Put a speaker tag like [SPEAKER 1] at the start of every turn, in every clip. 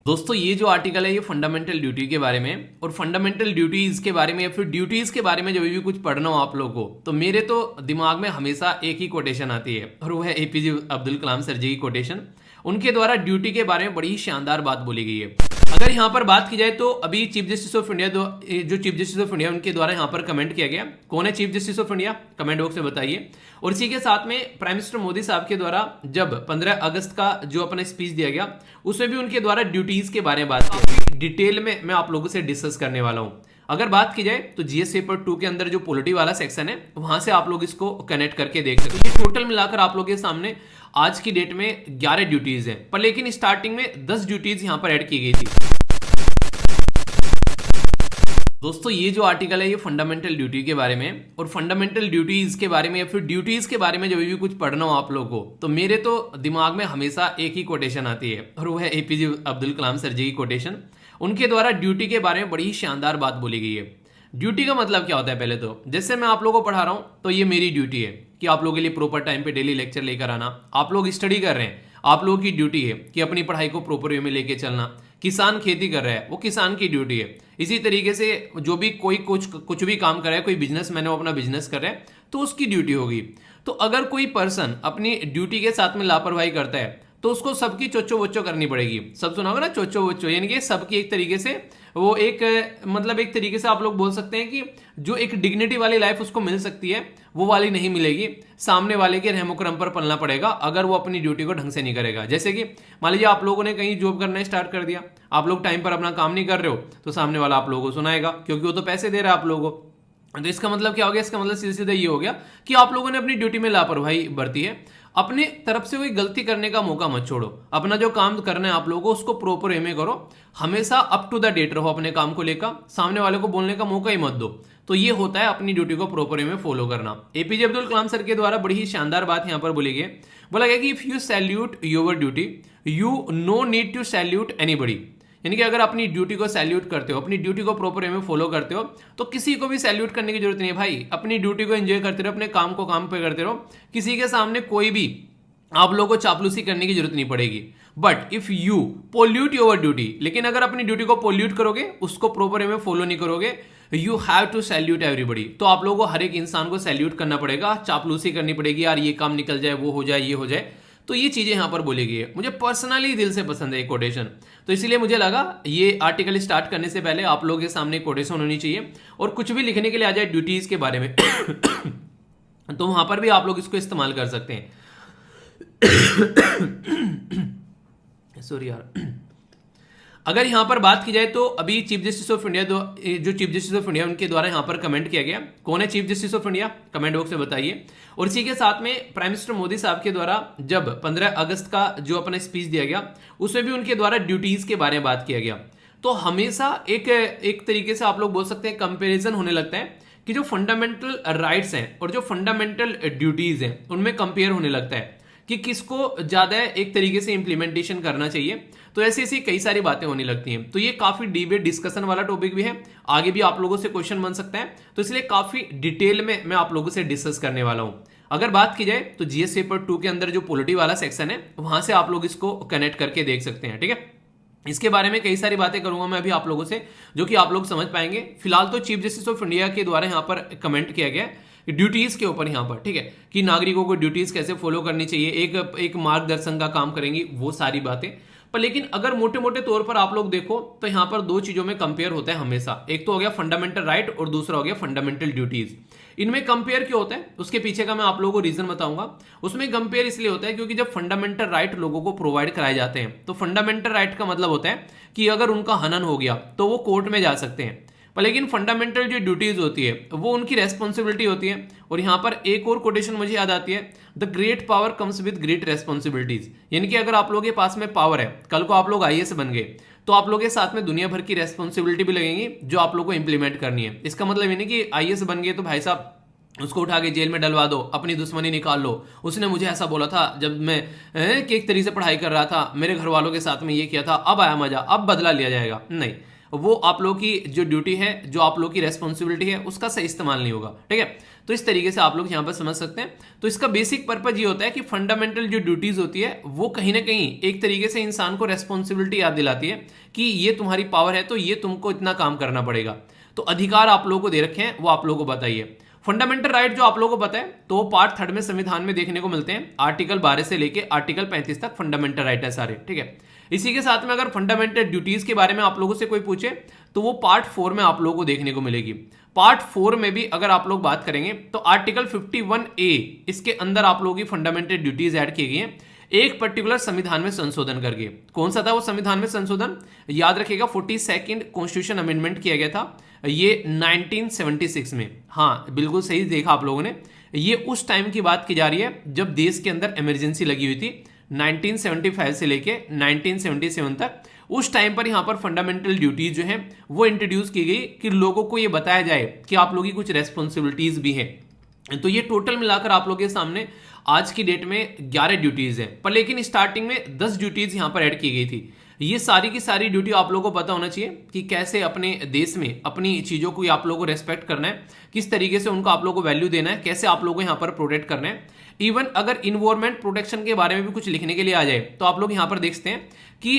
[SPEAKER 1] दोस्तों ये जो आर्टिकल है ये फंडामेंटल ड्यूटी के बारे में और फंडामेंटल ड्यूटीज के बारे में या फिर ड्यूटीज के बारे में जब भी कुछ पढ़ना हो आप लोगों को तो मेरे तो दिमाग में हमेशा एक ही कोटेशन आती है और वो है एपीजे अब्दुल कलाम सर जी की कोटेशन। उनके द्वारा ड्यूटी के बारे में बड़ी ही शानदार बात बोली गई है। अगर यहाँ पर बात की जाए तो अभी चीफ जस्टिस ऑफ इंडिया जो चीफ जस्टिस ऑफ इंडिया उनके द्वारा यहाँ पर कमेंट किया गया। कौन है chief justice of India? Comment box में बताइए। और इसी के साथ में प्राइम मिनिस्टर मोदी साहब के द्वारा जब 15 अगस्त का जो अपना स्पीच दिया गया उसमें भी उनके द्वारा ड्यूटीज के बारे में बात की। डिटेल में मैं आप लोगों से डिस्कस करने वाला हूं। अगर बात की जाए तो जीएस पेपर 2 के अंदर जो पॉलिटी वाला सेक्शन है वहां से आप लोग इसको कनेक्ट करके देख सकते हैं। ये टोटल मिलाकर आप लोगों के सामने आज की डेट में 11 ड्यूटीज है, पर लेकिन स्टार्टिंग में 10 ड्यूटीज यहां पर ऐड की गई थी। दोस्तों ये जो आर्टिकल है ये फंडामेंटल ड्यूटी के बारे में और फंडामेंटल ड्यूटीज के बारे में या फिर ड्यूटीज के बारे में जब भी कुछ पढ़ना हो आप लोगों को तो मेरे तो दिमाग में हमेशा एक ही कोटेशन आती है और वो है एपीजे अब्दुल कलाम सर जी की कोटेशन। उनके द्वारा ड्यूटी के बारे में बड़ी ही शानदार बात बोली गई है। ड्यूटी का मतलब क्या होता है? पहले तो जैसे मैं आप लोगों को पढ़ा रहा हूं तो ये मेरी ड्यूटी है कि आप लोगों के लिए प्रॉपर टाइम पे डेली लेक्चर लेकर आना। आप लोग स्टडी कर रहे हैं, आप लोगों की ड्यूटी है कि अपनी पढ़ाई को प्रॉपर वे में लेके चलना। किसान खेती कर रहा है, वो किसान की ड्यूटी है। इसी तरीके से जो भी कोई कुछ भी काम कर रहा है, कोई बिजनेसमैन है वो अपना बिजनेस कर रहा है तो उसकी ड्यूटी होगी। तो अगर कोई पर्सन अपनी ड्यूटी के साथ में लापरवाही करता है तो उसको सबकी चोचो वोचो करनी पड़ेगी। सब सुना होगा ना चोचो वोचो, यानी कि सबकी एक तरीके से वो एक तरीके से आप लोग बोल सकते हैं कि जो एक डिग्निटी वाली लाइफ उसको मिल सकती है वो वाली नहीं मिलेगी। सामने वाले के रहमो करम पर पलना पड़ेगा अगर वो अपनी ड्यूटी को ढंग से नहीं करेगा। जैसे कि मान लीजिए आप लोगों ने कहीं जॉब करना स्टार्ट कर दिया, आप लोग टाइम पर अपना काम नहीं कर रहे हो तो सामने वाला आप लोगों को सुनाएगा क्योंकि वो तो पैसे दे रहा है आप लोगों को। तो इसका मतलब क्या हो गया? इसका मतलब सीधे सीधे ये हो गया कि आप लोगों ने अपनी ड्यूटी में लापरवाही बरती है। अपने तरफ से कोई गलती करने का मौका मत छोड़ो। अपना जो काम करना है आप लोगों को उसको प्रॉपर वे में करो। हमेशा अप टू द डेट रहो अपने काम को लेकर, सामने वाले को बोलने का मौका ही मत दो। तो ये होता है अपनी ड्यूटी को प्रॉपर वे में फॉलो करना। एपीजे अब्दुल कलाम सर के द्वारा बड़ी ही शानदार बात यहां पर बोली गई। बोला गया कि if you salute your duty you no need to salute anybody. यानी कि अगर अपनी ड्यूटी को सैल्यूट करते हो, अपनी ड्यूटी को प्रॉपर वे में फॉलो करते हो तो किसी को भी सैल्यूट करने की जरूरत नहीं है भाई। अपनी ड्यूटी को एंजॉय करते रहो, अपने काम को काम पे करते रहो। किसी के सामने कोई भी आप लोगों को चापलूसी करने की जरूरत नहीं पड़ेगी। But if you pollute your duty, लेकिन अगर अपनी ड्यूटी को पोल्यूट करोगे, उसको प्रॉपर वे में फॉलो नहीं करोगे, you have to salute everybody. तो आप लोगों को हर एक इंसान को सैल्यूट करना पड़ेगा, चापलूसी करनी पड़ेगी, यार ये काम निकल जाए, वो हो जाए, ये हो जाए। तो ये चीजें यहां पर बोली गई है। मुझे पर्सनली दिल से पसंद है ये कोटेशन, तो इसलिए मुझे लगा ये आर्टिकल स्टार्ट करने से पहले आप लोगों के सामने कोटेशन होनी चाहिए। और कुछ भी लिखने के लिए आ जाए ड्यूटीज के बारे में तो वहां पर भी आप लोग इसको इस्तेमाल कर सकते हैं। सॉरी यार। अगर यहां पर बात की जाए तो अभी चीफ जस्टिस ऑफ इंडिया जो चीफ जस्टिस ऑफ इंडिया उनके द्वारा यहां पर कमेंट किया गया। कौन है chief justice of India? Comment box में बताइए। और इसी के साथ में प्राइम मिनिस्टर मोदी साहब के द्वारा जब 15 अगस्त का जो अपना स्पीच दिया गया उसमें भी उनके द्वारा ड्यूटीज के बारे में बात किया गया। तो हमेशा एक तरीके से आप लोग बोल सकते हैं कंपेरिजन होने लगता है कि जो फंडामेंटल राइट्स हैं और जो फंडामेंटल ड्यूटीज हैं उनमें कंपेयर होने लगता है कि किसको ज्यादा एक तरीके से इंप्लीमेंटेशन करना चाहिए। तो ऐसी ऐसी कई सारी बातें होने लगती हैं। तो ये काफी डिबेट डिस्कशन वाला टॉपिक भी है, आगे भी आप लोगों से क्वेश्चन बन सकता है। तो इसलिए काफी डिटेल में मैं आप लोगों से डिस्कस करने वाला हूं। अगर बात की जाए तो जीएस पेपर 2 के अंदर जो पॉलिटी वाला सेक्शन है वहां से आप लोग इसको कनेक्ट करके देख सकते हैं। ठीक है, इसके बारे में कई सारी बातें करूंगा मैं अभी आप लोगों से जो कि आप लोग समझ पाएंगे। फिलहाल तो चीफ जस्टिस ऑफ इंडिया के द्वारा यहां पर कमेंट किया गया ड्यूटीज के ऊपर यहां पर, ठीक है, कि नागरिकों को ड्यूटीज कैसे फॉलो करनी चाहिए, एक मार्गदर्शन का काम करेंगी, वो सारी बातें। पर लेकिन अगर मोटे मोटे तौर पर आप लोग देखो तो यहां पर दो चीजों में कंपेयर होता है हमेशा। एक तो हो गया फंडामेंटल राइट और दूसरा हो गया फंडामेंटल ड्यूटीज। इनमें कंपेयर क्यों होता है उसके पीछे का मैं आप लोगों को रीजन बताऊंगा। उसमें कंपेयर इसलिए होता है क्योंकि जब फंडामेंटल राइट लोगों को प्रोवाइड कराए जाते हैं तो फंडामेंटल राइट का मतलब होता है कि अगर उनका हनन हो गया तो वो कोर्ट में जा सकते हैं। पर लेकिन फंडामेंटल जो ड्यूटीज होती है वो उनकी रेस्पॉन्सिबिलिटी होती है। और यहां पर एक और कोटेशन मुझे याद आती है, the great power comes with great responsibilities. यानी कि अगर आप लोगों के पास में पावर है, कल को आप लोग आईएएस बन गए तो आप लोगों के साथ में दुनिया भर की रेस्पॉन्सिबिलिटी भी लगेंगी जो आप लोग को इंप्लीमेंट करनी है। इसका मतलब ये नहीं कि आईएएस बन गए तो भाई साहब उसको उठा के जेल में डलवा दो, अपनी दुश्मनी निकाल लो। उसने मुझे ऐसा बोला था जब मैं एक तरीके से पढ़ाई कर रहा था, मेरे घर वालों के साथ में ये किया था, अब आया मजा, अब बदला लिया जाएगा। नहीं, वो आप लोगों की जो ड्यूटी है, जो आप लोगों की रेस्पॉन्सिबिलिटी है, उसका सही इस्तेमाल नहीं होगा। ठीक है, तो इस तरीके से आप लोग यहां पर समझ सकते हैं। तो इसका बेसिक पर्पज ये होता है कि फंडामेंटल जो ड्यूटीज होती है वो कहीं ना कहीं एक तरीके से इंसान को रेस्पॉन्सिबिलिटी याद दिलाती है कि ये तुम्हारी पावर है तो ये तुमको इतना काम करना पड़ेगा। तो अधिकार आप लोगों को दे रखे हैं, वो आप लोगों को बताइए। फंडामेंटल राइट जो आप लोगों को पता है तो पार्ट 3 में संविधान में देखने को मिलते हैं। आर्टिकल 12 से लेके आर्टिकल 35 तक फंडामेंटल राइट है सारे। ठीक है, इसी के साथ में अगर फंडामेंटल ड्यूटीज के बारे में आप लोगों से कोई पूछे तो वो पार्ट 4 में आप लोगों को देखने को मिलेगी। पार्ट 4 में भी अगर आप लोग बात करेंगे तो आर्टिकल 51A इसके अंदर आप लोगों की फंडामेंटल ड्यूटीज ऐड की गई हैं, एक पर्टिकुलर संविधान में संशोधन करके। कौन सा था वो संविधान में संशोधन? याद रखिएगा 42nd कॉन्स्टिट्यूशन अमेंडमेंट किया गया था ये 1976 में। हाँ बिल्कुल सही देखा आप लोगों ने, ये उस टाइम की बात की जा रही है जब देश के अंदर इमरजेंसी लगी हुई थी 1975 से लेके 1977 तक। उस टाइम पर यहां पर फंडामेंटल ड्यूटीज जो है वो इंट्रोड्यूस की गई कि लोगों को ये बताया जाए कि आप लोगों की कुछ रेस्पॉन्सिबिलिटीज भी हैं। तो ये टोटल मिलाकर आप लोगों के सामने आज की डेट में 11 ड्यूटीज है, पर लेकिन स्टार्टिंग में 10 ड्यूटीज यहां पर ऐड की गई थी। ये सारी की सारी ड्यूटी आप लोगों को पता होना चाहिए कि कैसे अपने देश में अपनी चीजों को आप लोगों को रेस्पेक्ट करना है, किस तरीके से उनको आप लोगों को वैल्यू देना है, कैसे आप लोगों को यहाँ पर प्रोटेक्ट करना है। इवन अगर इन्वायरमेंट प्रोटेक्शन के बारे में भी कुछ लिखने के लिए आ जाए तो आप लोग यहाँ पर देखते हैं कि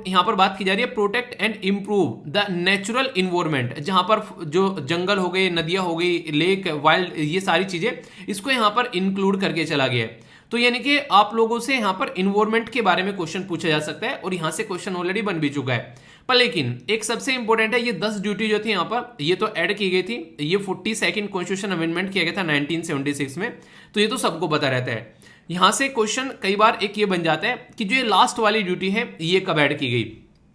[SPEAKER 1] यहाँ पर बात की जा रही है protect and improve the natural environment, जहां पर जो जंगल हो गए, नदियां हो गई, लेक, वाइल्ड, ये सारी चीजें इसको यहाँ पर इंक्लूड करके चला गया है। तो यानी कि आप लोगों से यहां पर इन्वायरमेंट के बारे में क्वेश्चन पूछा जा सकता है और यहां से क्वेश्चन ऑलरेडी बन भी चुका है। पर लेकिन एक सबसे इंपॉर्टेंट है, ये 10 ड्यूटी जो थी यहां पर ये तो ऐड की गई थी, ये 42nd कॉन्स्टिट्यूशन अमेंडमेंट किया गया था 1976 में, तो ये तो सबको पता रहता है। यहां से क्वेश्चन कई बार एक ये बन जाता है कि जो ये लास्ट वाली ड्यूटी है ये कब ऐड की गई।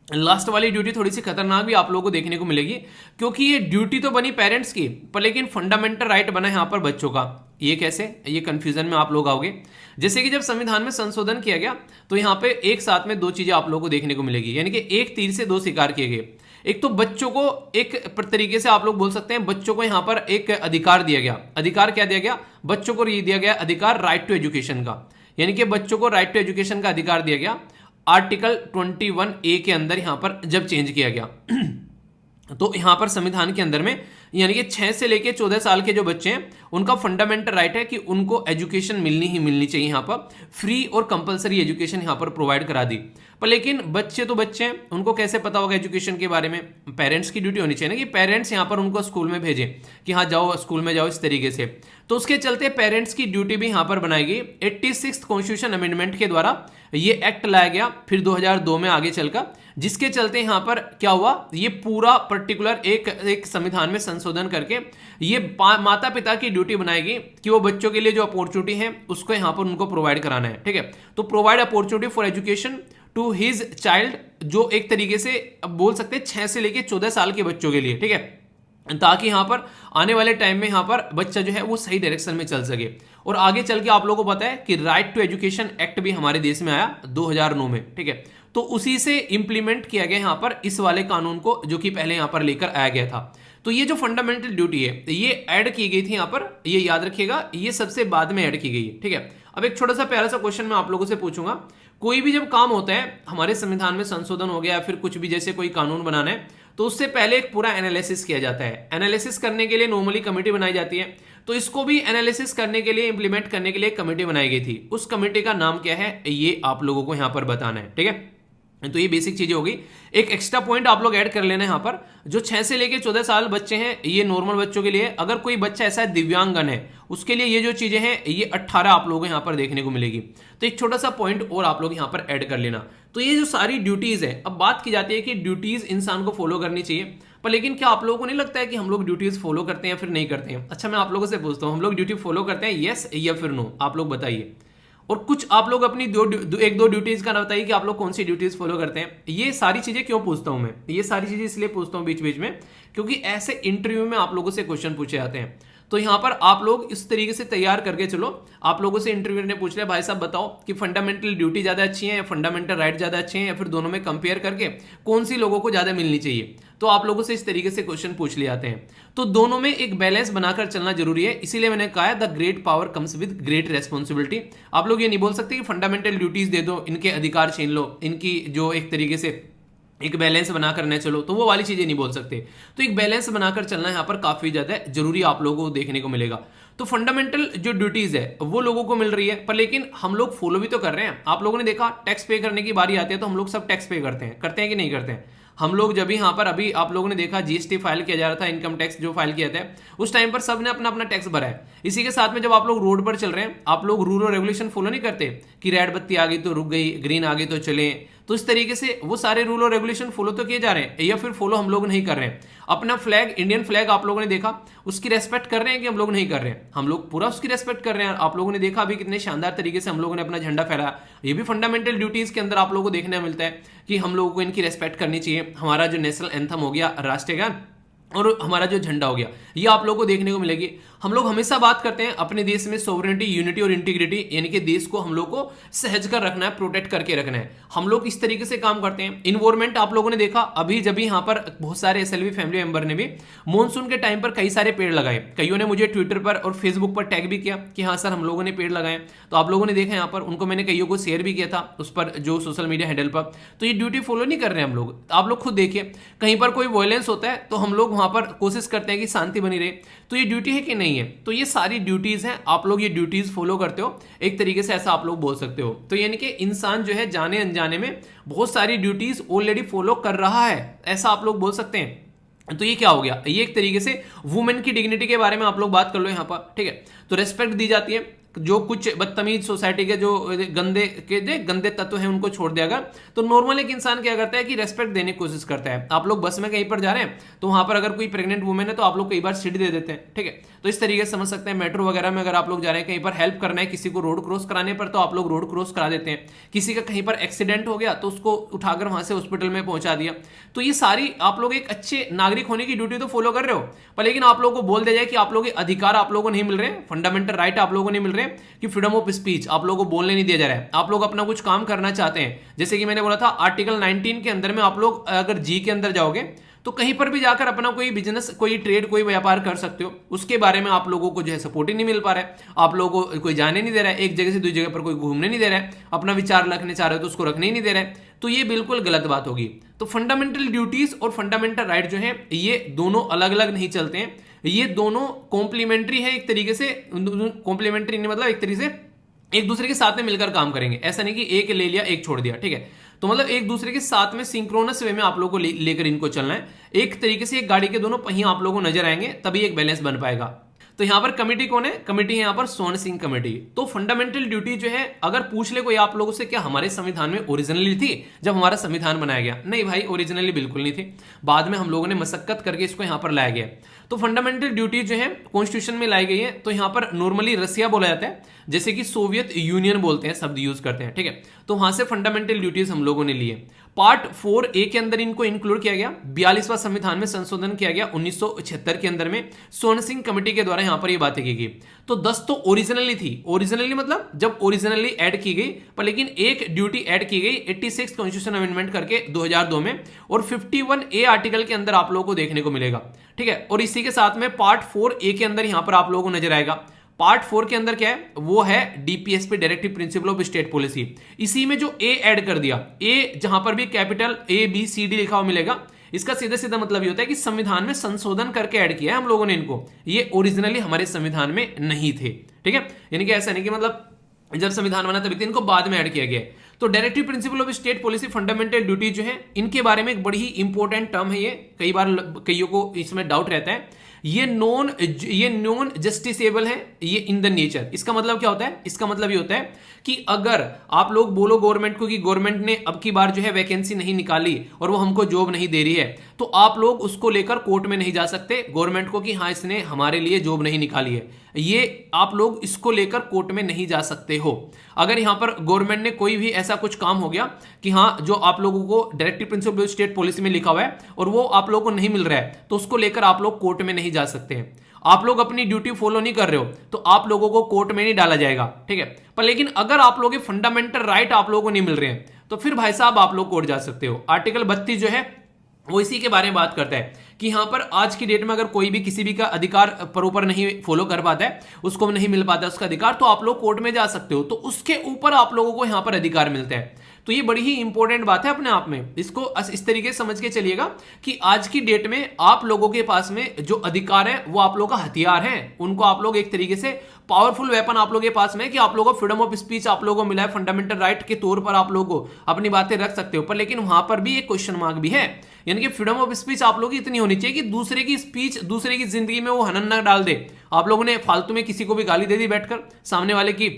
[SPEAKER 1] लास्ट वाली ड्यूटी थोड़ी सी खतरनाक भी आप लोगों को देखने को मिलेगी, क्योंकि ये ड्यूटी तो बनी पेरेंट्स की पर लेकिन फंडामेंटल राइट बना यहां पर बच्चों का। ये कैसे? ये कंफ्यूजन में आप लोग आओगे। जैसे कि जब संविधान में संशोधन किया गया तो यहां पे एक साथ में दो चीजें आप लोगों को देखने को मिलेगी, यानी कि एक तीर से दो शिकार किए गए। एक तो बच्चों को एक तरीके से आप लोग बोल सकते हैं बच्चों को यहां पर एक अधिकार दिया गया। अधिकार क्या दिया गया? बच्चों को दिया गया अधिकार राइट टू एजुकेशन का, यानी कि बच्चों को राइट टू एजुकेशन का अधिकार दिया गया आर्टिकल 21A के अंदर यहां पर जब चेंज किया गया। तो यहां पर संविधान के अंदर में यानी कि 6 से लेके 14 साल के जो बच्चे हैं उनका फंडामेंटल राइट है कि उनको एजुकेशन मिलनी ही मिलनी चाहिए। यहां पर फ्री और कंपलसरी एजुकेशन यहां पर प्रोवाइड करा दी। पर लेकिन बच्चे तो बच्चे हैं, उनको कैसे पता होगा एजुकेशन के बारे में? पेरेंट्स की ड्यूटी होनी चाहिए ना कि पेरेंट्स यहां पर उनको स्कूल में भेजें कि हाँ जाओ स्कूल में जाओ, इस तरीके से। तो उसके चलते पेरेंट्स की ड्यूटी भी यहां पर बनाई गई 86th कॉन्स्टिट्यूशन अमेंडमेंट के द्वारा। ये एक्ट लाया गया फिर 2002 में आगे चलकर, जिसके चलते यहां पर क्या हुआ, ये पूरा पर्टिकुलर एक संविधान में संशोधन करके ये माता पिता की ड्यूटी बनाएगी कि वो बच्चों के लिए जो अपॉर्चुनिटी है उसको यहां पर उनको प्रोवाइड कराना है। ठीक है, तो provide opportunity for education to his child, जो एक तरीके से अब बोल सकते हैं 6 से लेके 14 साल के बच्चों के लिए। ठीक है, ताकि यहां पर आने वाले टाइम में यहां पर बच्चा जो है वो सही डायरेक्शन में चल सके। और आगे चल के आप लोगों को पता है कि राइट टू एजुकेशन एक्ट भी हमारे देश में आया 2009 में। ठीक है, तो उसी से इंप्लीमेंट किया गया यहां पर इस वाले कानून को, जो कि पहले यहां पर लेकर आया गया था। तो ये जो फंडामेंटल ड्यूटी है ये ऐड की गई थी यहां पर, ये याद रखिएगा, ये सबसे बाद में ऐड की गई है। ठीक है, अब एक छोटा सा प्यारा सा क्वेश्चन मैं आप लोगों से पूछूंगा। कोई भी जब काम होता है, हमारे संविधान में संशोधन हो गया या फिर कुछ भी जैसे कोई कानून बनाना है, तो उससे पहले एक पूरा एनालिसिस किया जाता है। एनालिसिस करने के लिए नॉर्मली कमेटी बनाई जाती है, तो इसको भी एनालिसिस करने के लिए, इंप्लीमेंट करने के लिए कमेटी बनाई गई थी। उस कमेटी का नाम क्या है ये आप लोगों को यहां पर बताना है। ठीक है, तो ये बेसिक चीजें होगी। एक एक्स्ट्रा पॉइंट आप लोग ऐड कर लेना यहां पर, जो 6 से लेके 14 साल बच्चे हैं ये नॉर्मल बच्चों के लिए। अगर कोई बच्चा ऐसा है दिव्यांगन है उसके लिए ये जो चीजें हैं ये 18 आप लोगों को यहां पर देखने को मिलेगी। तो एक छोटा सा पॉइंट और आप लोग यहां पर ऐड कर लेना। तो ये जो सारी ड्यूटीज है, अब बात की जाती है कि ड्यूटीज इंसान को फॉलो करनी चाहिए, पर लेकिन क्या आप लोगों को नहीं लगता है कि हम लोग ड्यूटीज फॉलो करते हैं या फिर नहीं करते हैं? अच्छा, मैं आप लोगों से पूछता हूं, हम लोग ड्यूटी फॉलो करते हैं यस या फिर नो? आप लोग बताइए। और कुछ आप लोग अपनी एक दो ड्यूटीज का ना बताइए कि आप लोग कौन सी ड्यूटीज फॉलो करते हैं। ये सारी चीजें क्यों पूछता हूं मैं? ये सारी चीजें इसलिए पूछता हूं बीच बीच में क्योंकि ऐसे इंटरव्यू में आप लोगों से क्वेश्चन पूछे जाते हैं। तो यहां पर आप लोग इस तरीके से तैयार करके चलो। आप लोगों से इंटरव्यू ने पूछ लिया भाई साहब बताओ कि फंडामेंटल ड्यूटी ज्यादा अच्छी है या फंडामेंटल राइट ज्यादा अच्छे हैं, या फिर दोनों में कंपेयर करके कौन सी लोगों को ज्यादा मिलनी चाहिए, तो आप लोगों से इस तरीके से क्वेश्चन पूछ लिए जाते हैं। तो दोनों में एक बैलेंस बनाकर चलना जरूरी है, इसीलिए मैंने कहा the great power comes with great responsibility. आप लोग ये नहीं बोल सकते कि फंडामेंटल ड्यूटीज दे दो, इनके अधिकार छीन लो, इनकी जो एक तरीके से एक बैलेंस बना करने चलो, तो वो वाली चीजें नहीं बोल सकते। तो एक बैलेंस बनाकर चलना यहाँ पर काफी ज्यादा जरूरी आप लोगों को देखने को मिलेगा। तो फंडामेंटल जो ड्यूटीज है वो लोगों को मिल रही है, पर लेकिन हम लोग फॉलो भी तो कर रहे हैं। आप लोगों ने देखा टैक्स पे करने की बारी आती है तो हम लोग सब टैक्स पे करते हैं कि नहीं करते हैं? हम लोग जब यहाँ पर अभी आप लोगों ने देखा जीएसटी फाइल किया जा रहा था, इनकम टैक्स जो फाइल किया था, उस टाइम पर सबने अपना अपना टैक्स भरा है। इसी के साथ में जब आप लोग रोड पर चल रहे हैं, आप लोग रूल और रेगुलेशन फॉलो नहीं करते कि रेड बत्ती आ गई तो रुक गई, ग्रीन आ गई तो चले। तो इस तरीके से वो सारे रूल और रेगुलेशन फॉलो तो किए जा रहे हैं, या फिर फॉलो हम लोग नहीं कर रहे हैं। अपना फ्लैग, इंडियन फ्लैग आप लोगों ने देखा, उसकी रेस्पेक्ट कर रहे हैं कि हम लोग नहीं कर रहे हैं? हम लोग पूरा उसकी रेस्पेक्ट कर रहे हैं। आप लोगों ने देखा अभी कितने शानदार तरीके से हम लोगों ने अपना झंडा फहराया। ये भी फंडामेंटल ड्यूटीज के अंदर आप लोगों को देखने मिलता है कि हम लोगों को इनकी रेस्पेक्ट करनी चाहिए। हमारा जो नेशनल एंथम हो गया, राष्ट्रीय गान, और हमारा जो झंडा हो गया, ये आप लोगों को देखने को मिलेगी। हम लोग हमेशा बात करते हैं अपने देश में सोवरेनिटी, यूनिटी और इंटीग्रिटी, यानी कि देश को हम लोग को सहज कर रखना है, प्रोटेक्ट करके रखना है। हम लोग इस तरीके से काम करते हैं। इन्वायरमेंट आप लोगों ने देखा अभी जब यहाँ पर बहुत सारे एसएलवी फैमिली मेंबर ने भी मानसून के टाइम पर कई सारे पेड़ लगाए। कईयों ने मुझे ट्विटर पर और फेसबुक पर टैग भी किया कि हाँ सर हम लोगों ने पेड़ लगाए। तो आप लोगों ने देखा यहाँ पर, उनको मैंने कईयों को शेयर भी किया था उस पर जो सोशल मीडिया हैंडल पर। तो ये ड्यूटी फॉलो नहीं कर रहे हैं हम लोग। आप लोग खुद देखिए, कहीं पर कोई वायलेंस होता है तो हम लोग वहां पर कोशिश करते हैं कि शांति बनी रहे। तो ये ड्यूटी है कि नहीं है? तो ये सारी ड्यूटीज हैं, आप लोग ये ड्यूटीज फॉलो करते हो, एक तरीके से ऐसा आप लोग बोल सकते हो। तो यानी कि इंसान जो है जाने अनजाने में बहुत सारी ड्यूटीज ऑलरेडी फॉलो कर रहा है, ऐसा आप लोग बोल सकते हैं। तो ये क्या हो गया? ये एक तरीके से वुमेन की डिग्निटी के बारे में आप लोग बात कर लो यहाँ पर, ठीक है। तो रेस्पेक्ट दी जाती है, जो कुछ बदतमीज सोसाइटी के जो गंदे तत्व हैं उनको छोड़ दिया गया। तो नॉर्मल एक इंसान क्या करता है कि रेस्पेक्ट देने की कोशिश करता है। आप लोग बस में कहीं पर जा रहे हैं तो वहां पर अगर कोई प्रेग्नेंट वुमेन है तो आप लोग कई बार सीट दे देते हैं, ठीक है। तो इस तरीके से समझ सकते हैं। मेट्रो वगैरह में अगर आप लोग जा रहे हैं, कहीं पर हेल्प करना है किसी को रोड क्रॉस कराने पर, तो आप लोग रोड क्रॉस करा देते हैं। किसी का कहीं पर एक्सीडेंट हो गया तो उसको उठाकर वहां से हॉस्पिटल में पहुंचा दिया। तो ये सारी आप लोग एक अच्छे नागरिक होने की ड्यूटी तो फॉलो कर रहे हो, पर लेकिन आप लोगों को बोल दिया जाए कि आप लोगों के अधिकार आप लोगों को नहीं मिल रहे, फंडामेंटल राइट आप लोगों को नहीं मिल रहे, कि फ्रीडम ऑफ स्पीच आप लोगों को बोलने नहीं दिया जा रहा है। आप लोग अपना कुछ काम करना चाहते हैं, जैसे कि मैंने बोला था आर्टिकल 19 के अंदर में आप लोग अगर जी के अंदर जाओगे तो कहीं पर भी जाकर अपना कोई बिजनेस, कोई ट्रेड, कोई व्यापार कर सकते हो। उसके बारे में आप लोगों को जो है सपोर्ट ही नहीं मिल पा रहा है। आप लोगों को कोई जाने नहीं दे रहा है, एक जगह से दूसरी जगह पर कोई घूमने नहीं दे रहा है, अपना विचार रखने चाह रहे हो तो उसको रखने ही नहीं दे रहा है। तो ये बिल्कुल गलत बात होगी। तो फंडामेंटल ड्यूटीज और फंडामेंटल राइट जो है ये दोनों अलग अलग नहीं चलते हैं, ये दोनों कॉम्प्लीमेंट्री है एक तरीके से। कॉम्प्लीमेंट्री मतलब एक तरीके से एक दूसरे के साथ में मिलकर काम करेंगे, ऐसा नहीं कि एक ले लिया एक छोड़ दिया, ठीक है। तो मतलब एक दूसरे के साथ में सिंक्रोनस वे में आप लोगों को लेकर इनको चलना है। एक तरीके से एक गाड़ी के दोनों पहिए आप लोगों को नजर आएंगे, तभी एक बैलेंस बन पाएगा। तो यहां पर कमेटी कौन है? कमेटी है यहां पर सोन सिंह कमेटी। तो फंडामेंटल ड्यूटी जो है, अगर पूछ ले कोई आप लोगों से क्या हमारे संविधान में ओरिजिनली थी जब हमारा संविधान बनाया गया? नहीं भाई, ओरिजिनली बिल्कुल नहीं थी, बाद में हम लोगों ने मशक्कत करके इसको यहां पर लाया गया। तो फंडामेंटल ड्यूटी जो है कॉन्स्टिट्यूशन में लाई गई है। तो यहां पर नॉर्मली रसिया बोला जाता है, जैसे कि सोवियत यूनियन बोलते हैं, शब्द यूज करते हैं, ठीक है। तो वहां से फंडामेंटल ड्यूटीज हम लोगों ने लिए। पार्ट 4A के अंदर इनको इंक्लूड किया गया। 42वां संविधान में संशोधन किया गया 1976 के अंदर में, सोन सिंह कमेटी के द्वारा यहां पर ये बातें की गई। तो 10 तो ओरिजिनली थी। ओरिजिनली मतलब जब ओरिजिनली ऐड की गई, पर लेकिन एक ड्यूटी ऐड की गई 86 कॉन्स्टिट्यूशन अमेंडमेंट करके 2002 में, और 51A आर्टिकल के अंदर आप लोगों को देखने को मिलेगा, ठीक है। और इसी के साथ में पार्ट 4A के अंदर यहां पर आप लोगों को नजर आएगा। पार्ट 4 के अंदर क्या है? वो है DPSP, directive principle of state policy. इसी में जो ए ऐड कर दिया, ए जहां पर भी कैपिटल ABCD लिखा हुआ मिलेगा, इसका सीधा सीधा मतलब ये होता है कि संविधान में संशोधन करके ऐड किया है हम लोगों ने इनको। ये ओरिजिनली हमारे संविधान में नहीं थे, ठीक है। यानी कि ऐसा नहीं कि मतलब जब संविधान बना तभी इनको बाद में ऐड किया गया। तो directive principle of state policy, fundamental duty जो है, इनके बारे में एक बड़ी ही इंपॉर्टेंट टर्म है ये। कई बार कईयों को इसमें डाउट रहता है। ये नॉन जस्टिसेबल है, ये इन द नेचर। इसका मतलब क्या होता है? इसका मतलब ये होता है कि अगर आप लोग बोलो गवर्नमेंट को कि गवर्नमेंट ने अब की बार जो है वैकेंसी नहीं निकाली और वो हमको जॉब नहीं दे रही है, तो आप लोग उसको लेकर कोर्ट में नहीं जा सकते गवर्नमेंट को कि हाँ इसने हमारे लिए जॉब नहीं निकाली है। ये आप लोग इसको लेकर कोर्ट में नहीं जा सकते हो। अगर यहां पर गवर्नमेंट ने कोई भी ऐसा कुछ काम हो गया कि हाँ जो आप लोगों को directive principle of state policy में लिखा हुआ है और वो आप लोगों को नहीं मिल रहा है, तो उसको लेकर आप लोग कोर्ट में नहीं जा सकते हैं। आप लोग अपनी ड्यूटी फॉलो नहीं कर रहे हो तो आप लोगों को कोर्ट में नहीं डाला जाएगा, ठीक है। पर लेकिन अगर आप लोगों के फंडामेंटल राइट आप लोगों को नहीं मिल रहे हैं तो फिर भाई साहब आप लोग कोर्ट जा सकते हो। आर्टिकल 32 जो है वो इसी के बारे में बात करता है कि यहां पर आज की डेट में अगर कोई भी किसी भी का अधिकार प्रॉपर नहीं फॉलो कर पाता है, उसको नहीं मिल पाता है उसका अधिकार, तो आप लोग कोर्ट में जा सकते हो। तो उसके ऊपर आप लोगों को यहां पर अधिकार मिलता है। तो ये बड़ी ही इंपॉर्टेंट बात है अपने आप में, इसको इस तरीके से समझ के चलिएगा कि आज की डेट में आप लोगों के पास में जो अधिकार है वो आप लोगों का हथियार है, उनको आप लोग एक तरीके से पावरफुल वेपन आप लोगों के पास में है कि आप लोगों को फ्रीडम ऑफ स्पीच आप लोगों को मिला है, फंडामेंटल राइट के तौर पर आप लोगों को अपनी बातें रख सकते हो, पर लेकिन वहां पर भी एक क्वेश्चन मार्क भी है, यानी कि फ्रीडम ऑफ स्पीच आप लोगों की इतनी होनी चाहिए कि दूसरे की स्पीच दूसरे की जिंदगी में वो हनन न डाल दे। आप लोगों ने फालतू में किसी को भी गाली दे दी बैठकर, सामने वाले की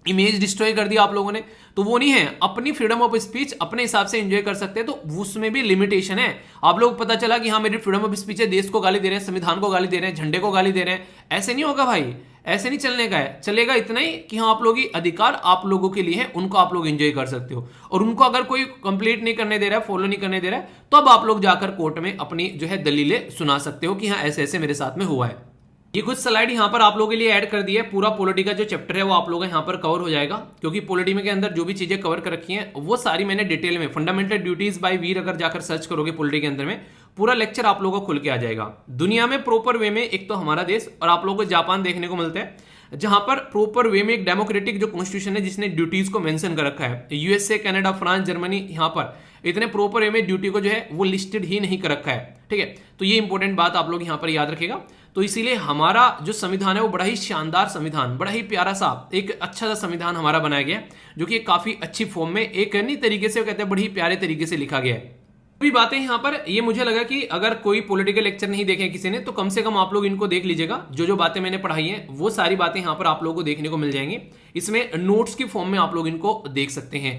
[SPEAKER 1] इमेज डिस्ट्रॉय कर दिया आप लोगों ने, तो वो नहीं है। अपनी फ्रीडम ऑफ स्पीच अपने हिसाब से एंजॉय कर सकते हैं, तो उसमें भी लिमिटेशन है। आप लोग पता चला कि हाँ मेरी फ्रीडम ऑफ स्पीच है, देश को गाली दे रहे हैं, संविधान को गाली दे रहे हैं, झंडे को गाली दे रहे हैं, ऐसे नहीं होगा भाई, ऐसे नहीं चलने का है। चलेगा इतना ही कि हाँ आप लोगों की अधिकार आप लोगों के लिए है, उनको आप लोग एंजॉय कर सकते हो, और उनको अगर कोई कंप्लीट नहीं करने दे रहा है, फॉलो नहीं करने दे रहा है, तो अब आप लोग जाकर कोर्ट में अपनी जो है दलीलें सुना सकते हो कि हाँ ऐसे ऐसे मेरे साथ में हुआ है। ये कुछ स्लाइड यहाँ पर आप लोगों के लिए ऐड कर दिया है, पूरा पॉलिटी का जो चैप्टर है वो आप लोगों का यहाँ पर कवर हो जाएगा, क्योंकि पॉलिटी में के अंदर जो भी चीजें कवर कर रखी हैं वो सारी मैंने डिटेल में फंडामेंटल ड्यूटीज बाय वीर अगर जाकर सर्च करोगे पॉलिटी के अंदर में पूरा लेक्चर आप लोगों को खुल के आ जाएगा। दुनिया में प्रॉपर वे में एक तो हमारा देश और आप लोगों को जापान देखने को मिलता है, जहां पर प्रॉपर वे में एक डेमोक्रेटिक जो कॉन्स्टिट्यूशन है जिसने ड्यूटीज को मेंशन कर रखा है। यूएसए, कनाडा, फ्रांस, जर्मनी यहाँ पर इतने प्रॉपर वे में ड्यूटी को जो है वो लिस्टेड ही नहीं कर रखा है, ठीक है। तो ये इंपॉर्टेंट बात आप लोग यहाँ पर याद रखेगा। तो इसीलिए हमारा जो संविधान है वो बड़ा ही शानदार संविधान, बड़ा ही प्यारा सा एक अच्छा सा संविधान हमारा बनाया गया है, जो कि काफी अच्छी फॉर्म में एक नहीं तरीके से कहते हैं बड़ी ही प्यारे तरीके से लिखा गया है। भी बातें यहाँ पर ये मुझे लगा कि अगर कोई पॉलिटिकल लेक्चर नहीं देखे किसी ने तो कम से कम आप लोग इनको देख लीजिएगा। जो बातें मैंने पढ़ाई हैं वो सारी बातें यहाँ पर आप लोगों को देखने को मिल जाएंगी, इसमें नोट्स की फॉर्म में आप लोग इनको देख सकते हैं।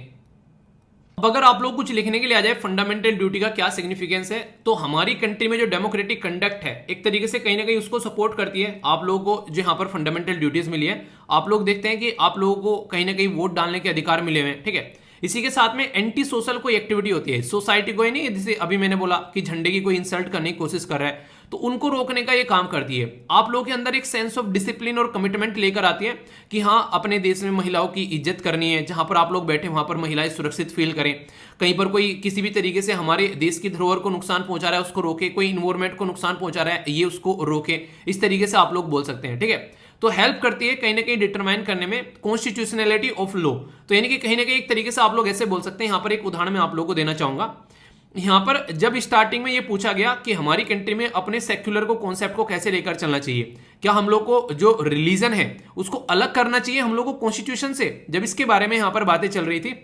[SPEAKER 1] अब अगर आप लोग कुछ लिखने के लिए आ जाए फंडामेंटल ड्यूटी का क्या सिग्निफिकेंस है, तो हमारी कंट्री में जो डेमोक्रेटिक कंडक्ट है एक तरीके से कहीं ना कहीं उसको सपोर्ट करती है। आप लोगों को जो यहाँ पर फंडामेंटल ड्यूटीज मिली है, आप लोग देखते हैं कि आप लोगों को कहीं ना कहीं वोट डालने के अधिकार मिले हुए हैं, ठीक है। इसी के साथ में एंटी सोशल कोई एक्टिविटी होती है, सोसाइटी को ही नहीं, जैसे अभी मैंने बोला कि झंडे की कोई इंसल्ट करने की कोशिश कर रहा है तो उनको रोकने का ये काम करती है। आप लोगों के अंदर एक सेंस ऑफ डिसिप्लिन और कमिटमेंट लेकर आती है कि हाँ अपने देश में महिलाओं की इज्जत करनी है, जहां पर आप लोग बैठे वहां पर महिलाएं सुरक्षित फील करें, कहीं पर कोई किसी भी तरीके से हमारे देश की धरोहर को नुकसान पहुंचा रहा है उसको रोके, कोई इन्वायरमेंट को नुकसान पहुंचा रहा है ये उसको रोके, इस तरीके से आप लोग बोल सकते हैं, ठीक है। तो हेल्प करती है कहीं ना कहीं डिटरमाइन करने में कॉन्स्टिट्यूशनलिटी ऑफ लॉ। तो यानी कि कहीं ना कहीं एक तरीके से आप लोग ऐसे बोल सकते हैं। यहाँ पर एक उदाहरण मैं आप लोगों को देना चाहूंगा। यहाँ पर जब स्टार्टिंग में ये पूछा गया कि हमारी कंट्री में अपने सेक्युलर को कॉन्सेप्ट को कैसे लेकर चलना चाहिए, क्या हम लोग को जो रिलीजन है उसको अलग करना चाहिए हम लोग को कॉन्स्टिट्यूशन से, जब इसके बारे में यहाँ पर बातें चल रही थी,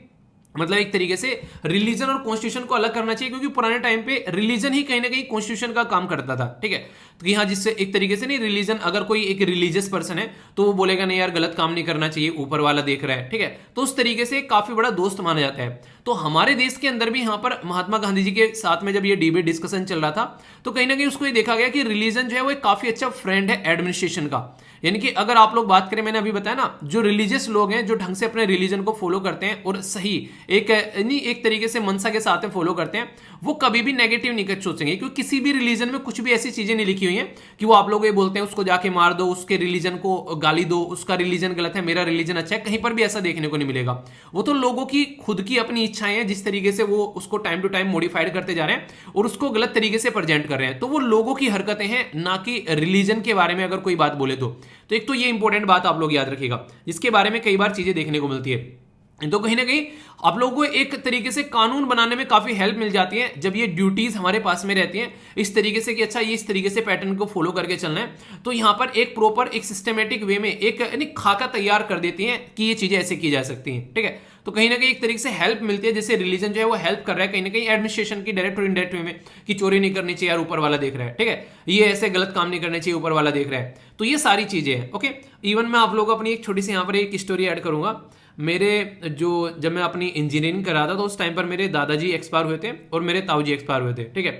[SPEAKER 1] मतलब एक तरीके से रिलीजन और कॉन्स्टिट्यूशन को अलग करना चाहिए, क्योंकि पुराने टाइम पे रिलीजन ही कहीं ना कहीं कॉन्स्टिट्यूशन का काम करता था, ठीक है। तो यहाँ जिससे एक तरीके से नहीं, रिलीजन अगर कोई एक रिलीजियस पर्सन है तो वो बोलेगा नहीं यार गलत काम नहीं करना चाहिए, ऊपर वाला देख रहा है, ठीक है। तो उस तरीके से काफी बड़ा दोस्त माना जाता है। तो हमारे देश के अंदर भी यहाँ पर महात्मा गांधी जी के साथ में जब ये डिबेट डिस्कशन चल रहा था तो कहीं ना कहीं उसको ये देखा गया कि रिलीजन जो है वो एक काफी अच्छा फ्रेंड है एडमिनिस्ट्रेशन का। यानी कि अगर आप लोग बात करें, मैंने अभी बताया ना, जो रिलीजियस लोग हैं जो ढंग से अपने रिलीजन को फॉलो करते हैं और सही एक तरीके से मनसा के साथ में फॉलो करते हैं, वो कभी भी नेगेटिव नहीं सोचेंगे, क्योंकि किसी भी रिलीजन में कुछ भी ऐसी चीजें नहीं लिखी हुई हैं कि वो आप लोग ये बोलते हैं उसको जाके मार दो, उसके रिलीजन को गाली दो, उसका रिलीजन गलत है मेरा रिलीजन अच्छा है, कहीं पर भी ऐसा देखने को नहीं मिलेगा। वो तो लोगों की खुद की अपनी इच्छाएं हैं, जिस तरीके से वो उसको टाइम टू टाइम मॉडिफाइड करते जा रहे हैं और उसको गलत तरीके से प्रेजेंट कर रहे हैं, तो वो लोगों की हरकतें हैं, ना कि रिलीजन के बारे में अगर कोई बात बोले तो एक तो ये इंपॉर्टेंट बात आप लोग याद रखिएगा, जिसके बारे में कई बार चीजें देखने को मिलती है। तो कहीं ना कहीं आप लोगों को एक तरीके से कानून बनाने में काफी हेल्प मिल जाती है जब ये ड्यूटीज हमारे पास में रहती हैं इस तरीके से कि अच्छा ये इस तरीके से पैटर्न को फॉलो करके चलना है। तो यहाँ पर एक प्रॉपर एक सिस्टमेटिक वे में एक खाका तैयार कर देती हैं कि ये चीजें ऐसे की जा सकती हैं, ठीक है। तो कहीं ना कहीं एक तरीके से हेल्प मिलती है, जैसे रिलीजन जो है वो हेल्प कर रहा है कहीं ना कहीं एडमिनिस्ट्रेशन की डायरेक्ट और इनडायरेक्ट वे में कि चोरी नहीं करनी चाहिए यार ऊपर वाला देख रहा है, ठीक है, ये ऐसे गलत काम नहीं करने चाहिए ऊपर वाला देख रहा है। तो ये सारी चीजें हैं, ओके। इवन मैं आप लोगों को अपनी एक छोटी सी यहाँ पर एक स्टोरी ऐड करूंगा। जब मैं अपनी इंजीनियरिंग कर रहा था तो उस टाइम पर मेरे दादाजी एक्सपायर हुए थे और मेरे ताऊजी एक्सपायर हुए थे, ठीक है।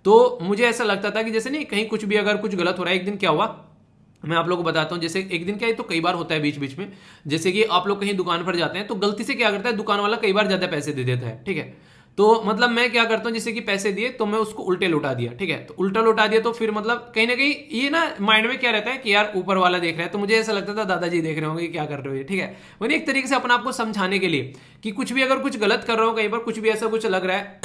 [SPEAKER 1] तो मुझे ऐसा लगता था कि जैसे नहीं कहीं कुछ भी अगर कुछ गलत हो रहा है। एक दिन क्या हुआ मैं आप लोगों को बताता हूँ। जैसे एक दिन क्या है, तो कई बार होता है बीच बीच में, जैसे कि आप लोग कहीं दुकान पर जाते हैं तो गलती से क्या करता है दुकान वाला कई बार ज्यादा पैसे दे देता है, ठीक है। तो मतलब मैं क्या करता हूँ, जैसे कि पैसे दिए तो मैं उसको उल्टे लौटा दिया, ठीक है, तो उल्टा लौटा दिया तो फिर मतलब कहीं ना कहीं ये ना माइंड में क्या रहता है कि यार ऊपर वाला देख रहा है, तो मुझे ऐसा लगता था दादाजी देख रहे होंगे क्या कर रहे हो ये, ठीक है। मैंने एक तरीके से अपने आप को समझाने के लिए कि कुछ भी अगर कुछ गलत कर रहा हूँ, कहीं पर कुछ भी ऐसा कुछ लग रहा है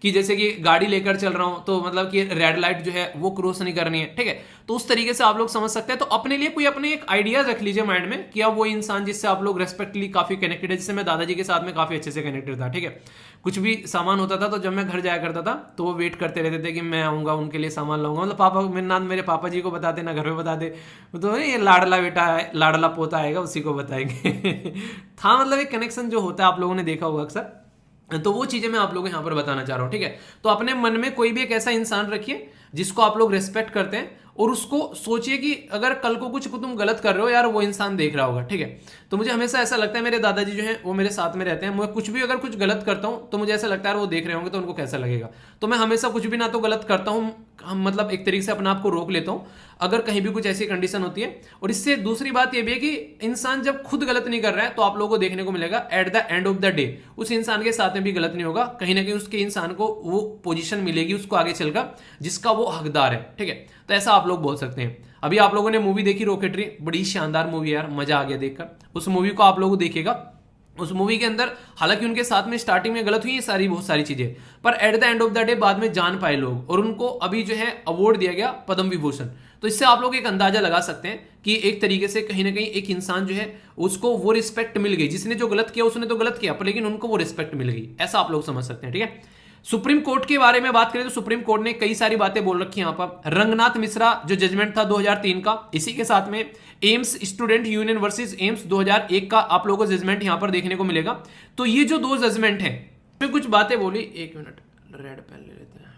[SPEAKER 1] कि जैसे कि गाड़ी लेकर चल रहा हूँ तो मतलब कि रेड लाइट जो है वो क्रॉस नहीं करनी है, ठीक है, तो उस तरीके से आप लोग समझ सकते हैं। तो अपने लिए कोई अपने एक आइडिया रख लीजिए माइंड में कि अब वो इंसान जिससे आप लोग रेस्पेक्टली काफी कनेक्टेड है, जिससे मैं दादाजी के साथ में काफी अच्छे से कनेक्टेड था, ठीक है। कुछ भी सामान होता था तो जब मैं घर जाया करता था तो वो वेट करते रहते थे कि मैं आऊंगा उनके लिए सामान लाऊंगा, मतलब पापा मेरे ना मेरे पापा जी को बताते ना घर में बताते, तो ये लाडला बेटा है, लाडला पोता आएगा उसी को बताएंगे था मतलब एक कनेक्शन जो होता है आप लोगों ने देखा होगा अक्सर। तो वो चीजें मैं आप लोगों को यहां पर बताना चाह रहा हूं, ठीक है। तो अपने मन में कोई भी एक ऐसा इंसान रखिए जिसको आप लोग रिस्पेक्ट करते हैं और उसको सोचिए कि अगर कल को कुछ तुम गलत कर रहे हो यार वो इंसान देख रहा होगा, ठीक है। तो मुझे हमेशा ऐसा लगता है मेरे दादाजी जो हैं वो मेरे साथ में रहते हैं, मैं कुछ भी अगर कुछ गलत करता हूं तो मुझे ऐसा लगता है यार वो देख रहे होंगे तो उनको कैसा लगेगा, तो मैं हमेशा कुछ भी ना तो गलत करता हूं, हम मतलब एक तरीके से अपने आप को रोक लेता हूं अगर कहीं भी कुछ ऐसी कंडीशन होती है। और इससे दूसरी बात यह भी है कि इंसान जब खुद गलत नहीं कर रहा है तो आप लोगों को देखने को मिलेगा at the end of the day उस इंसान के साथ में भी गलत नहीं होगा, कहीं ना कहीं उसके इंसान को वो पोजीशन मिलेगी उसको आगे चलकर जिसका वो हकदार है, ठीक है। तो ऐसा आप लोग बोल सकते हैं। अभी आप लोगों ने मूवी देखी रॉकेटरी, बड़ी शानदार मूवी यार, मजा आ गया देखकर, उस मूवी को आप लोग देखिएगा। उस मूवी के अंदर हालांकि उनके साथ में स्टार्टिंग में गलत हुई है सारी बहुत सारी चीजें, पर at the end of the day बाद में जान पाए लोग और उनको अभी जो है अवार्ड दिया गया पद्म विभूषण। तो इससे आप लोग एक अंदाजा लगा सकते हैं कि एक तरीके से कहीं ना कहीं एक इंसान जो है उसको वो रिस्पेक्ट मिल गई, जिसने जो गलत किया उसने तो गलत किया पर लेकिन उनको वो रिस्पेक्ट मिल गई, ऐसा आप लोग समझ सकते हैं, ठीक है। सुप्रीम कोर्ट के बारे में बात करें तो सुप्रीम कोर्ट ने कई सारी बातें बोल रखी हैं यहां पर। रंगनाथ मिश्रा जो जजमेंट था 2003 का, इसी के साथ में AIIMS student union versus AIIMS 2001 का आप लोगों को जजमेंट यहां पर देखने को मिलेगा। तो ये जो दो जजमेंट हैं में कुछ बातें बोली, एक मिनट रेड पेन ले लेते हैं,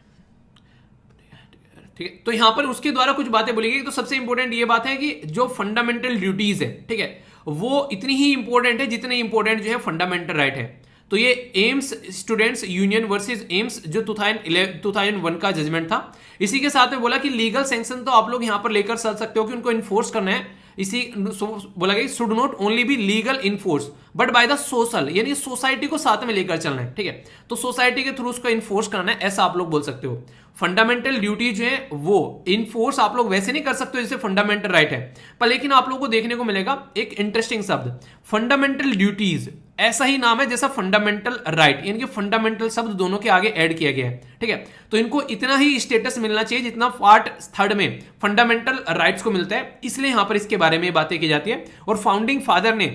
[SPEAKER 1] ठीक है। तो यहां पर उसके द्वारा कुछ बातें बोली गई। तो सबसे इंपॉर्टेंट ये बात है कि जो फंडामेंटल ड्यूटीज है, ठीक है, वो इतनी ही इंपॉर्टेंट है जितने इंपॉर्टेंट जो है फंडामेंटल राइट है। तो ये AIIMS students union versus AIIMS जो 2001 का जजमेंट था, इसी के साथ में बोला कि लीगल सैंक्शन तो आप लोग यहां पर लेकर चल सकते हो कि उनको इन्फोर्स करना है। इसी बोला गया should not only be legal enforce but by the social, यानी सोसाइटी को साथ में लेकर चलना है, ठीक है। तो सोसाइटी के थ्रू उसको इन्फोर्स करना है, ऐसा आप लोग बोल सकते हो। फंडामेंटल ड्यूटी जो है वो इन्फोर्स आप लोग वैसे नहीं कर सकते हो जैसे फंडामेंटल राइट है, पर लेकिन आप लोगों को देखने को मिलेगा एक इंटरेस्टिंग शब्द फंडामेंटल ड्यूटीज, ऐसा ही नाम है जैसा फंडामेंटल राइट, यानी कि फंडामेंटल शब्द दोनों के आगे ऐड किया गया है, ठीक है। तो इनको इतना ही स्टेटस मिलना चाहिए जितना पार्ट 3 में फंडामेंटल राइट्स को मिलता है, इसलिए यहां पर इसके बारे में बातें की जाती है। और फाउंडिंग फादर ने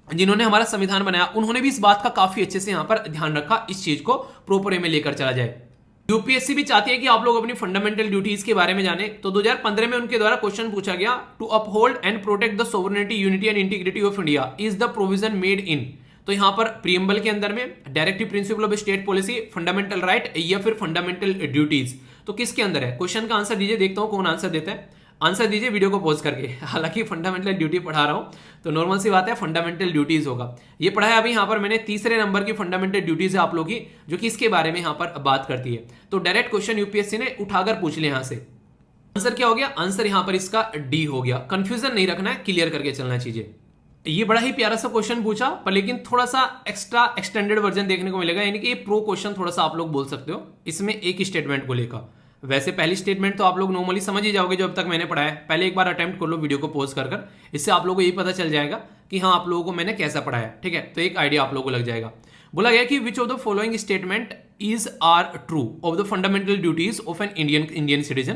[SPEAKER 1] जिन्होंने हमारा संविधान बनाया उन्होंने भी इस बात का काफी अच्छे से यहां पर ध्यान रखा, इस चीज को प्रॉपर वे में लेकर चला जाए। यूपीएससी भी चाहती है कि आप लोग अपनी फंडामेंटल ड्यूटीज के बारे में जाने। तो 2015 में उनके द्वारा क्वेश्चन पूछा गया, to uphold and protect the sovereignty unity and integrity of India is the provision made in. तो यहां पर प्रीएम्बल के अंदर में directive principle of state policy, fundamental right या फिर फंडामेंटल ड्यूटीज, तो किसके अंदर है? क्वेश्चन का आंसर दीजिए, देखता हूं कौन आंसर देता है। आंसर दीजिए वीडियो को पॉज करके। हालांकि फंडामेंटल ड्यूटी पढ़ा रहा हूं तो नॉर्मल सी बात है फंडामेंटल ड्यूटीज होगा। ये पढ़ा है अभी यहां पर मैंने, तीसरे नंबर की फंडामेंटल ड्यूटीज है आप लोग की, जो कि इसके बारे में यहां पर बात करती है। तो डायरेक्ट क्वेश्चन यूपीएससी ने उठाकर पूछ लिया यहां से। आंसर क्या हो गया? आंसर यहां पर इसका डी हो गया। कंफ्यूजन नहीं रखना है, क्लियर करके चलना चीजें। ये बड़ा ही प्यारा सा क्वेश्चन पूछा, पर लेकिन थोड़ा सा एक्स्ट्रा एक्सटेंडेड वर्जन देखने को मिलेगा, यानी कि ये प्रो क्वेश्चन थोड़ा सा आप लोग बोल सकते हो इसमें एक स्टेटमेंट को लेकर। वैसे पहली स्टेटमेंट तो आप लोग नॉर्मली समझ ही जाओगे जो अब तक मैंने पढ़ा है। पहले एक बार अटेम्प्ट कर लो वीडियो को पॉज कर, इससे आप लोगों को यही पता चल जाएगा कि हाँ आप लोगों को मैंने कैसा पढ़ा है, ठीक है। तो एक आइडिया आप लोगों को लग जाएगा। बोला गया कि which of the following statement is are true of the fundamental duties of an Indian citizen.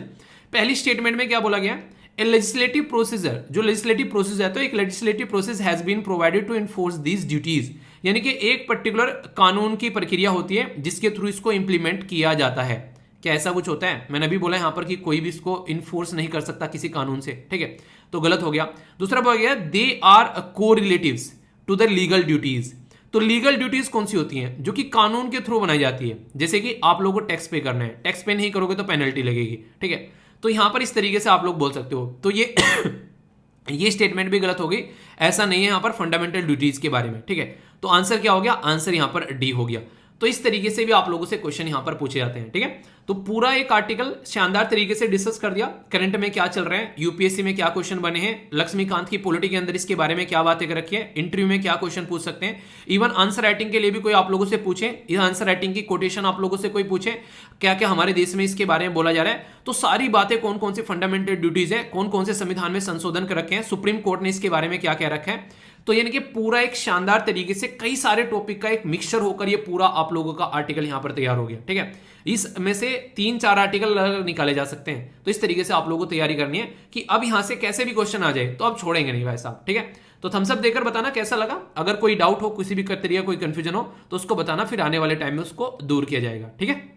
[SPEAKER 1] पहली स्टेटमेंट में क्या बोला गया? ए लेजिस्लेटिव प्रोसीजर, जो लेजिस्लेटिव प्रोसेस है, तो एक legislative process has been provided to enforce these duties, यानी कि एक पर्टिकुलर कानून की प्रक्रिया होती है जिसके थ्रू इसको इंप्लीमेंट किया जाता है। क्या ऐसा कुछ होता है? मैंने अभी बोला यहां पर कि कोई भी इसको इन्फोर्स नहीं कर सकता किसी कानून से, ठीक है, तो गलत हो गया। दूसरा बोला गया they are correlatives to the legal duties. तो लीगल ड्यूटीज कौन सी होती हैं? जो कि कानून के थ्रू बनाई जाती है, जैसे कि आप लोगों को टैक्स पे करना है, टैक्स पे नहीं करोगे तो पेनल्टी लगेगी, ठीक है। तो यहां पर इस तरीके से आप लोग बोल सकते हो। तो ये स्टेटमेंट भी गलत हो गई, ऐसा नहीं है यहां पर फंडामेंटल ड्यूटीज के बारे में, ठीक है। तो आंसर क्या हो गया? आंसर यहां पर डी हो गया। तो इस तरीके से भी आप लोगों से क्वेश्चन यहां पर पूछे जाते हैं। ठीक है, तो पूरा एक आर्टिकल शानदार तरीके से डिस्कस कर दिया, करंट में क्या चल रहा है, यूपीएससी में क्या क्वेश्चन बने हैं, लक्ष्मीकांत की पॉलिटी के अंदर इसके बारे में क्या बातें कर रखी है, इंटरव्यू में क्या क्वेश्चन पूछ सकते हैं, इवन आंसर राइटिंग के लिए भी कोई आप लोगों से पूछे, इस आंसर राइटिंग की कोटेशन आप लोगों से कोई पूछे, क्या क्या हमारे देश में इसके बारे में बोला जा रहा है, तो सारी बातें कौन कौन सी फंडामेंटल ड्यूटीज है, कौन कौन से संविधान में संशोधन कर रखे हैं, सुप्रीम कोर्ट ने इसके बारे में क्या कह रखा है, तो यानी कि पूरा एक शानदार तरीके से कई सारे टॉपिक का एक मिक्सचर होकर ये पूरा आप लोगों का आर्टिकल यहां पर तैयार हो गया। ठीक है, इसमें से 3-4 आर्टिकल निकाले जा सकते हैं। तो इस तरीके से आप लोगों को तैयारी करनी है कि अब यहां से कैसे भी क्वेश्चन आ जाए तो अब छोड़ेंगे नहीं भाई साहब। ठीक है, तो थम्स अप देकर बताना कैसा लगा, अगर कोई डाउट हो, किसी भी तरीके कोई कंफ्यूजन हो तो उसको बताना, फिर आने वाले टाइम में उसको दूर किया जाएगा। ठीक है।